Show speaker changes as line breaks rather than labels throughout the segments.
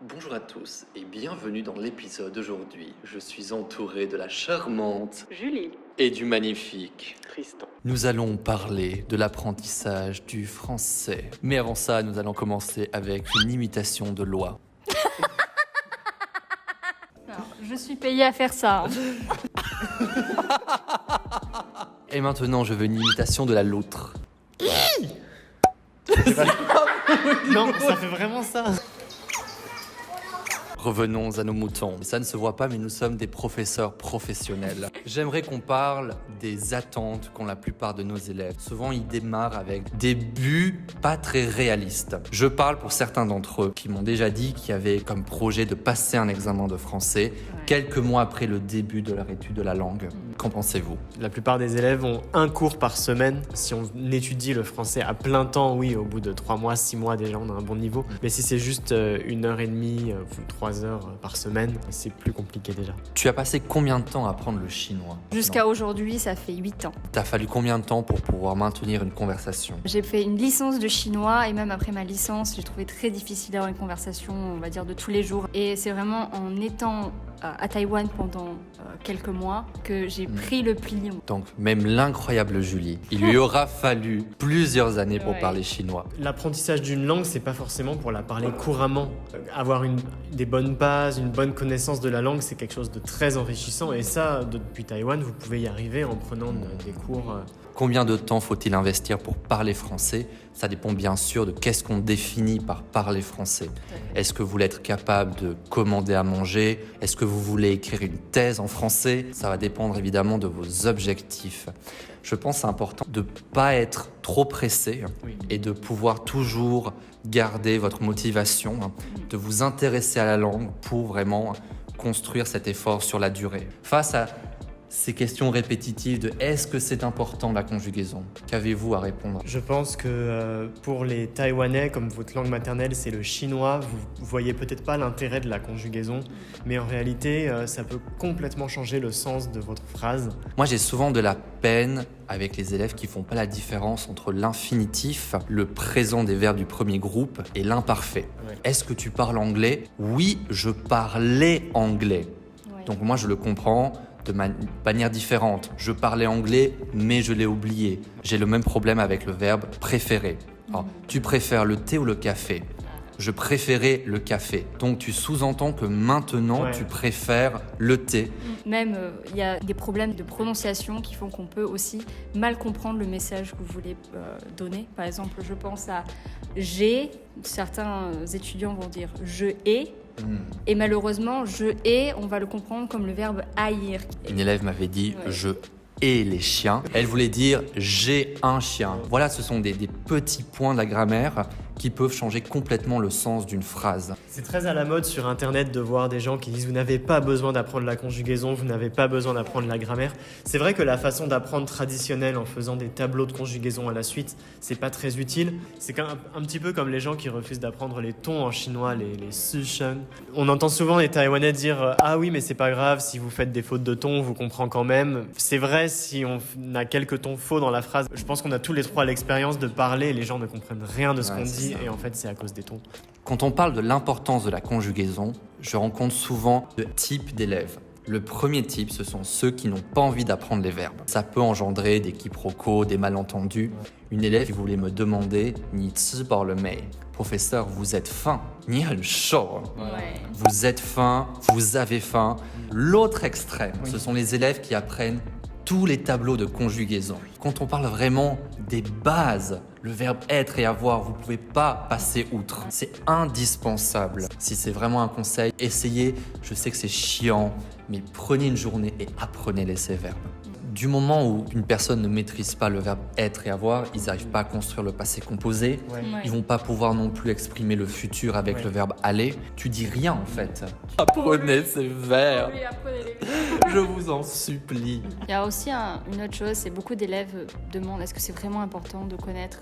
Bonjour à tous et bienvenue dans l'épisode d'aujourd'hui. Je suis entouré de la charmante
Julie.
et du magnifique
Tristan.
Nous allons parler de l'apprentissage du français. Mais avant ça, nous allons commencer avec une imitation de loi.
Alors, je suis payée à faire ça.
Et maintenant, je veux une imitation de la loutre.
Non, ça fait vraiment ça.
Revenons à nos moutons. Ça ne se voit pas, mais nous sommes des professeurs professionnels. J'aimerais qu'on parle des attentes qu'ont la plupart de nos élèves. Souvent, ils démarrent avec des buts pas très réalistes. Je parle pour certains d'entre eux qui m'ont déjà dit qu'ils avaient comme projet de passer un examen de français quelques mois après le début de leur étude de la langue. Qu'en pensez-vous?
La plupart des élèves ont un cours par semaine. Si on étudie le français à plein temps, oui, au bout de 3 mois, 6 mois déjà, on a un bon niveau. Mais si c'est juste 1h30 ou 3 heures par semaine, c'est plus compliqué déjà.
Tu as passé combien de temps à apprendre le chinois?
Jusqu'à aujourd'hui, ça fait 8 ans.
T'as fallu combien de temps pour pouvoir maintenir une conversation?
J'ai fait une licence de chinois et même après ma licence, j'ai trouvé très difficile d'avoir une conversation, on va dire, de tous les jours. Et c'est vraiment en étant à Taïwan pendant quelques mois que j'ai pris le pli.
Donc, même l'incroyable Julie, il lui aura fallu plusieurs années pour
Ouais.
parler chinois.
L'apprentissage d'une langue, c'est pas forcément pour la parler couramment. Avoir des bonnes bases, une bonne connaissance de la langue, c'est quelque chose de très enrichissant. Et ça, depuis Taïwan, vous pouvez y arriver en prenant des cours.
Combien de temps faut-il investir pour parler français? Ça dépend bien sûr de qu'est-ce qu'on définit par parler français. Est-ce que vous voulez être capable de commander à manger? Est-ce que vous voulez écrire une thèse en français? Ça va dépendre évidemment de vos objectifs. Je pense que c'est important de ne pas être trop pressé et de pouvoir toujours garder votre motivation, de vous intéresser à la langue pour vraiment construire cet effort sur la durée. Face à ces questions répétitives de est-ce que c'est important la conjugaison? Qu'avez-vous à répondre?
Je pense que pour les Taïwanais, comme votre langue maternelle, c'est le chinois, vous voyez peut-être pas l'intérêt de la conjugaison, mais en réalité, ça peut complètement changer le sens de votre phrase.
Moi, j'ai souvent de la peine avec les élèves qui font pas la différence entre l'infinitif, le présent des verbes du premier groupe, et l'imparfait.
Ouais.
Est-ce que tu parles anglais? Oui, je parlais anglais.
Ouais.
Donc moi, je le comprends de manière différente. Je parlais anglais, mais je l'ai oublié. J'ai le même problème avec le verbe préférer. Alors, tu préfères le thé ou le café? Je préférais le café. Donc tu sous-entends que maintenant,
Ouais.
tu préfères le thé.
Même, il y a des problèmes de prononciation qui font qu'on peut aussi mal comprendre le message que vous voulez donner. Par exemple, je pense à j'ai. Certains étudiants vont dire je ai. Et malheureusement, je hais, on va le comprendre comme le verbe haïr.
Une élève m'avait dit
Ouais.
je hais les chiens. Elle voulait dire j'ai un chien. Voilà, ce sont des petits points de la grammaire qui peuvent changer complètement le sens d'une phrase.
C'est très à la mode sur Internet de voir des gens qui disent « vous n'avez pas besoin d'apprendre la conjugaison, vous n'avez pas besoin d'apprendre la grammaire ». C'est vrai que la façon d'apprendre traditionnelle en faisant des tableaux de conjugaison à la suite, c'est pas très utile. C'est un petit peu comme les gens qui refusent d'apprendre les tons en chinois, les susheng. On entend souvent les Taïwanais dire « ah oui, mais c'est pas grave, si vous faites des fautes de ton, on vous comprend quand même ». C'est vrai si on a quelques tons faux dans la phrase. Je pense qu'on a tous les trois l'expérience de parler et les gens ne comprennent rien de ce
Ouais,
qu'on
c'est
dit
ça.
et en fait c'est à cause des tons.
Quand on parle de l'importance de la conjugaison, je rencontre souvent deux types d'élèves. Le premier type, ce sont ceux qui n'ont pas envie d'apprendre les verbes. Ça peut engendrer des quiproquos, des malentendus. Une élève qui voulait me demander « Ni ci bao le mei ?» Professeur, vous êtes faim. Ni很瘦.
Ouais.
Vous êtes faim, vous avez faim. L'autre extrême, ce sont les élèves qui apprennent tous les tableaux de conjugaison. Quand on parle vraiment des bases, le verbe être et avoir, vous ne pouvez pas passer outre. C'est indispensable. Si c'est vraiment un conseil, essayez. Je sais que c'est chiant, mais prenez une journée et apprenez ces verbes. Du moment où une personne ne maîtrise pas le verbe être et avoir, ils n'arrivent pas à construire le passé composé.
Ouais.
Ouais.
Ils vont pas pouvoir non plus exprimer le futur avec
Ouais.
le verbe aller. Tu dis rien en fait. Apprenez ces verbes.
Oui, apprenez-les.
Je vous en supplie.
Il y a aussi une autre chose, c'est beaucoup d'élèves demandent est-ce que c'est vraiment important de connaître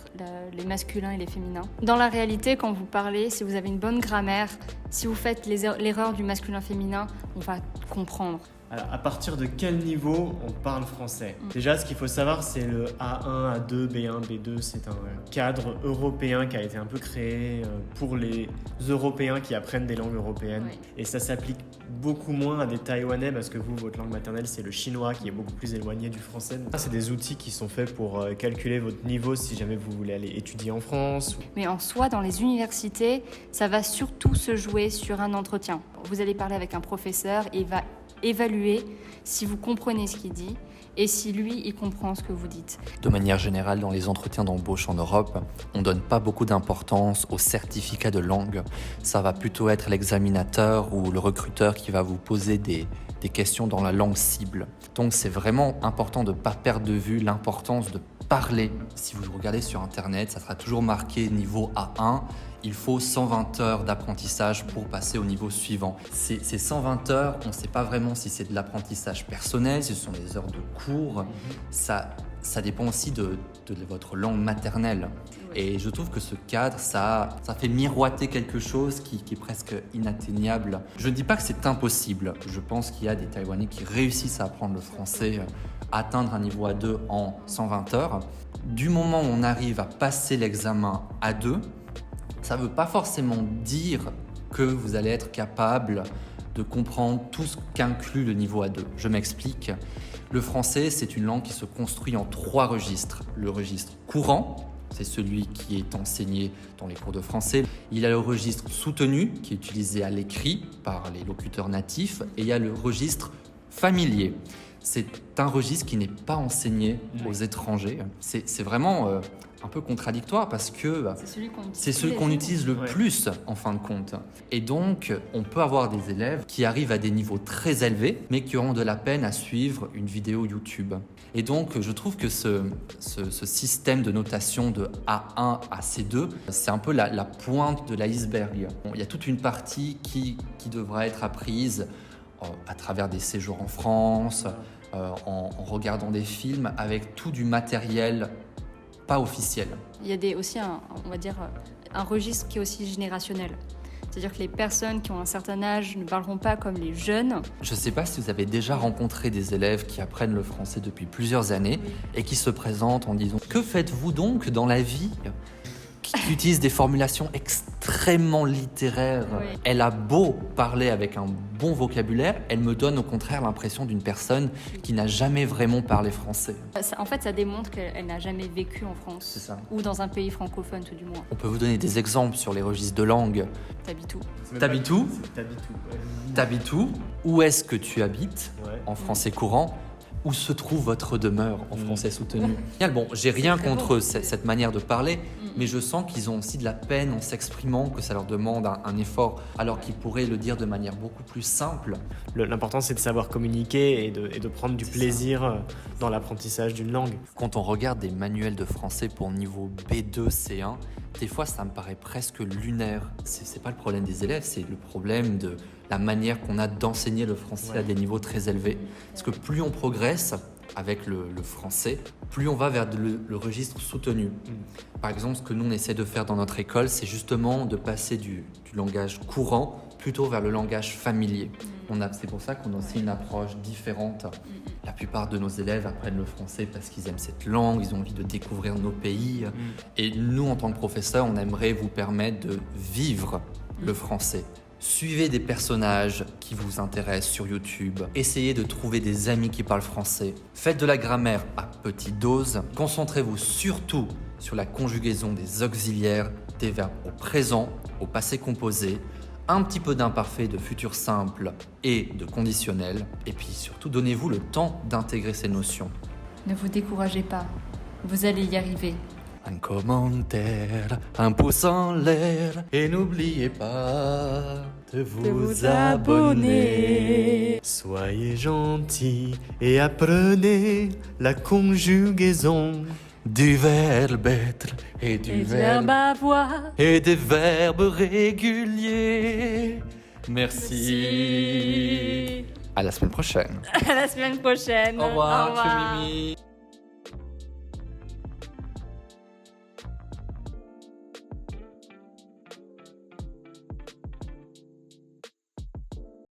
les masculins et les féminins. Dans la réalité, quand vous parlez, si vous avez une bonne grammaire, si vous faites l'erreur du masculin-féminin, on va comprendre?
Alors, à partir de quel niveau on parle français? Déjà, ce qu'il faut savoir, c'est le A1, A2, B1, B2. C'est un cadre européen qui a été un peu créé pour les Européens qui apprennent des langues européennes.
Oui.
Et ça s'applique beaucoup moins à des Taïwanais parce que vous, votre langue maternelle, c'est le chinois qui est beaucoup plus éloigné du français. Donc, c'est des outils qui sont faits pour calculer votre niveau si jamais vous voulez aller étudier en France.
Mais en soi, dans les universités, ça va surtout se jouer sur un entretien. Vous allez parler avec un professeur et il va évaluer si vous comprenez ce qu'il dit et si lui, il comprend ce que vous dites.
De manière générale, dans les entretiens d'embauche en Europe, on ne donne pas beaucoup d'importance au certificat de langue. Ça va plutôt être l'examinateur ou le recruteur qui va vous poser des questions dans la langue cible. Donc c'est vraiment important de ne pas perdre de vue l'importance de parler. Si vous regardez sur Internet, ça sera toujours marqué niveau A1. Il faut 120 heures d'apprentissage pour passer au niveau suivant. Ces 120 heures, on ne sait pas vraiment si c'est de l'apprentissage personnel, si ce sont des heures de cours. Ça dépend aussi de votre langue maternelle. Et je trouve que ce cadre, ça fait miroiter quelque chose qui est presque inatteignable. Je ne dis pas que c'est impossible. Je pense qu'il y a des Taïwanais qui réussissent à apprendre le français, atteindre un niveau A2 en 120 heures. Du moment où on arrive à passer l'examen A2, ça ne veut pas forcément dire que vous allez être capable de comprendre tout ce qu'inclut le niveau A2. Je m'explique. Le français, c'est une langue qui se construit en 3 registres. Le registre courant, c'est celui qui est enseigné dans les cours de français. Il y a le registre soutenu, qui est utilisé à l'écrit par les locuteurs natifs. Et il y a le registre familier. C'est un registre qui n'est pas enseigné aux étrangers. C'est vraiment un peu contradictoire parce que c'est celui qu'on utilise le plus en fin de compte. Et donc, on peut avoir des élèves qui arrivent à des niveaux très élevés, mais qui auront de la peine à suivre une vidéo YouTube. Et donc, je trouve que ce système de notation de A1 à C2, c'est un peu la pointe de l'iceberg. Il y a toute une partie qui devra être apprise à travers des séjours en France, en regardant des films, avec tout du matériel pas officiel.
Il y a aussi un registre qui est aussi générationnel. C'est-à-dire que les personnes qui ont un certain âge ne parleront pas comme les jeunes.
Je ne sais pas si vous avez déjà rencontré des élèves qui apprennent le français depuis plusieurs années et qui se présentent en disant « Que faites-vous donc dans la vie ?» qui utilise des formulations extrêmement littéraires.
Oui.
Elle a beau parler avec un bon vocabulaire, elle me donne au contraire l'impression d'une personne qui n'a jamais vraiment parlé français.
En fait, ça démontre qu'elle n'a jamais vécu en France.
C'est ça.
Ou dans un pays francophone, tout du moins.
On peut vous donner des exemples sur les registres de langue.
T'habites où?
T'habites où?
Ouais.
T'habites où? Où est-ce que tu habites?
Ouais.
En français courant. Où se trouve votre demeure en français soutenu? Bon, j'ai rien contre cette manière de parler, mais je sens qu'ils ont aussi de la peine en s'exprimant, que ça leur demande un effort, alors qu'ils pourraient le dire de manière beaucoup plus simple.
L'important, c'est de savoir communiquer et de prendre du plaisir dans l'apprentissage d'une langue.
Quand on regarde des manuels de français pour niveau B2, C1, des fois, ça me paraît presque lunaire. C'est pas le problème des élèves, c'est le problème de la manière qu'on a d'enseigner le français à des niveaux très élevés. Parce que plus on progresse avec le français, plus on va vers le registre soutenu. Par exemple, ce que nous, on essaie de faire dans notre école, c'est justement de passer du langage courant plutôt vers le langage familier. C'est pour ça qu'on a aussi une approche différente. La plupart de nos élèves apprennent le français parce qu'ils aiment cette langue, ils ont envie de découvrir nos pays. Et nous, en tant que professeurs, on aimerait vous permettre de vivre le français. Suivez des personnages qui vous intéressent sur YouTube. Essayez de trouver des amis qui parlent français. Faites de la grammaire à petite dose. Concentrez-vous surtout sur la conjugaison des auxiliaires, des verbes au présent, au passé composé, un petit peu d'imparfait, de futur simple et de conditionnel. Et puis surtout, donnez-vous le temps d'intégrer ces notions.
Ne vous découragez pas, vous allez y arriver.
Un commentaire, un pouce en l'air et n'oubliez pas de vous abonner.
Soyez gentils et apprenez la conjugaison
du verbe être et du verbe
avoir.
et des verbes réguliers. Merci. À la semaine prochaine.
À la semaine prochaine.
Au revoir. Mimi.